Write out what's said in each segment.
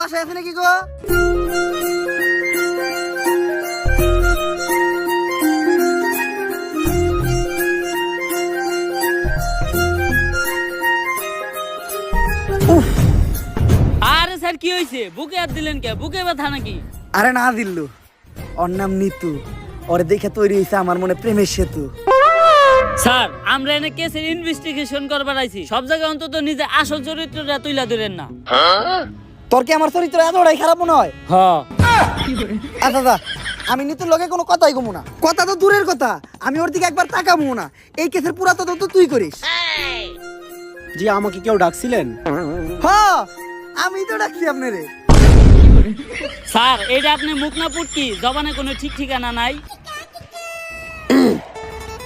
বাসায় আছে নাকি গো? আরে স্যার কি হয়েছে? বুকে হাত দিলেন কে? বুকে ব্যথা নাকি? আরে না দিল্লু, ওর নাম নিতু। ওরে দেখে তৈরি হয়েছে আমার মনে প্রেমের সেতু। স্যার আমরা এনে কেসের ইনভেস্টিগেশন করবার আইছি, সব জায়গায় অন্তত নিজে আসল চরিত্রটা তুইলা ধরেন না। তোর কি আমার চরিত্র এতটাই খারাপ মনে হয়? হ্যাঁ। আচ্ছা দা, আমি নিতুর লগে কোনো কথাই কমু না। কথা তো দূরের কথা, আমি ওর দিকে একবার তাকাবো না। এই কেসের পুরা তদন্ত তুই করিস। জি, আমাকে কেউ ডাকছিলেন? হ্যাঁ, আমি তো ডাকছি আপনারে। স্যার এটা আপনি মুখ না পুটকি, জবানে কোনো ঠিক ঠিকানা নাই।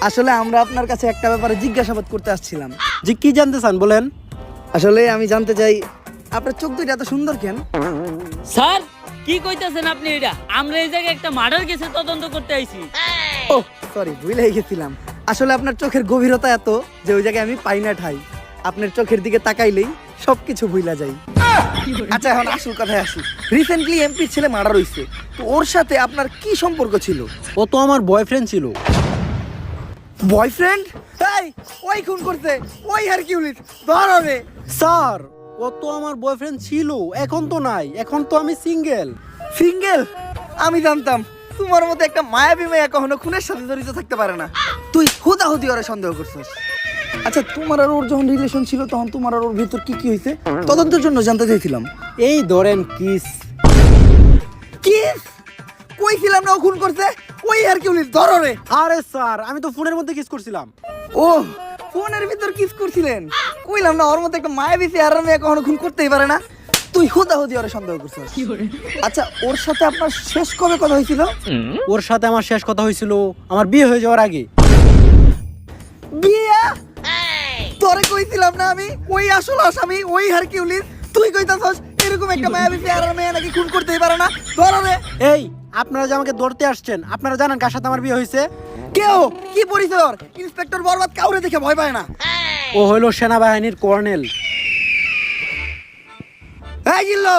আসলে আমরা আপনার কাছে একটা ব্যাপারে জিজ্ঞাসাবাদ করতে আসছিলাম। জি, কি জানতে চান বলেন? আসলে আমি জানতে চাই আপনার চোখ দুইটা এত সুন্দর কেন? স্যার কি কইতাছেন আপনি? এটা আমরা এই জায়গায় একটা মার্ডার কেসে তদন্ত করতে আইছি। ও সরি, ভুলে গেছিলাম। আসলে আপনার চোখের গভীরতা এত যে ওই জায়গায় আমি পাই না ঠাই। আপনার চোখের দিকে তাকাইলেই সবকিছু ভুলা যায়। আচ্ছা, এখন আসল কথায় আসি। রিসেন্টলি এমপি ছেলে মার্ডার হইছে, তো ওর সাথে আপনার কি সম্পর্ক ছিল? ও তো আমার বয়ফ্রেন্ড ছিল। বয়ফ্রেন্ড? এই, ওই খুন করছে, ওই হারকিউলিস, ধর হবে। স্যার, ও তো আমার বয়ফ্রেন্ড ছিল, এখন তো নাই, এখন তো আমি সিঙ্গেল। সিঙ্গেল? আমি জানতাম তোমার মতো একটা মায়াবী মেয়ে কখনো খুনের সাথে জড়িত থাকতে পারে না। তুই হুদাহুদি ওরে সন্দেহ করছিস। আচ্ছা, তোমার আর ওর যখন রিলেশন ছিল তখন তোমার আর ওর ভিতর কি কি হয়েছে তদন্তের জন্য জানতে চাইছিলাম। এই ধরেন কিস। কিস? কইছিলাম না ও খুন করছে, ওই হারকিউলিস, ধর রে। আরে স্যার, আমি তো ফোনের মধ্যে কিস করছিলাম। ও, ফোনের ভিতর কিস করছিলেন? কইলাম না ওর মতো একটা মায়াবী চেহারার মেয়ে কখনো খুন করতেই পারে না। তুই হুদাহুদি ওরে সন্দেহ করছিস। আচ্ছা, ওর সাথে আপনার শেষ কবে কথা হয়েছিল? ওর সাথে আমার শেষ কথা হয়েছিল আমার বিয়ে হয়ে যাওয়ার আগে। বিয়া? তোরে কইছিলাম না আমি ওই আসল আসামি, ওই হারকিউলিস। তুই কইতাছস এরকম একটা মায়াবী চেহারার মেয়ে নাকি খুন করতেই পারে না? ধর রে। এই, আপনারা যে আমাকে ধরতে আসছেন, আপনারা জানেন কার সাথে আমার বিয়ে হয়েছে? কেউ কি পরিচয় ওর? ইন্সপেক্টর বরবাদ কাউরে দেখে ভয় পায় না। ও হলো সেনাবাহিনীর কর্নেল। এই জিল্লো,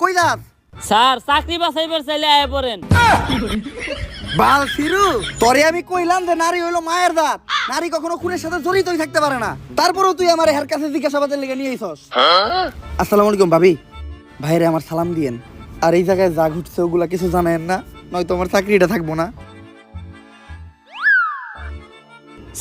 কই যাস? স্যার চাকরি বাছাইবার চাইলে আয় পড়েন। বাল ফিরু, তোরে আমি কইলাম যে নারী হইলো মায়ের দাঁত, নারী কখনো খুনের সাথে জড়িতই থাকতে পারে না। তারপরেও তুই আমার হের কাছে জিজ্ঞাসাবাদের লেগে নিয়ে আইছস। আসসালামু আলাইকুম ভাবি, ভাইরে আমার সালাম দিয়েন। আর এই জায়গায় যা ঘুরছে ওগুলা কিছু জানেন না, নয়তো আমার চাকরিটা থাকবো না।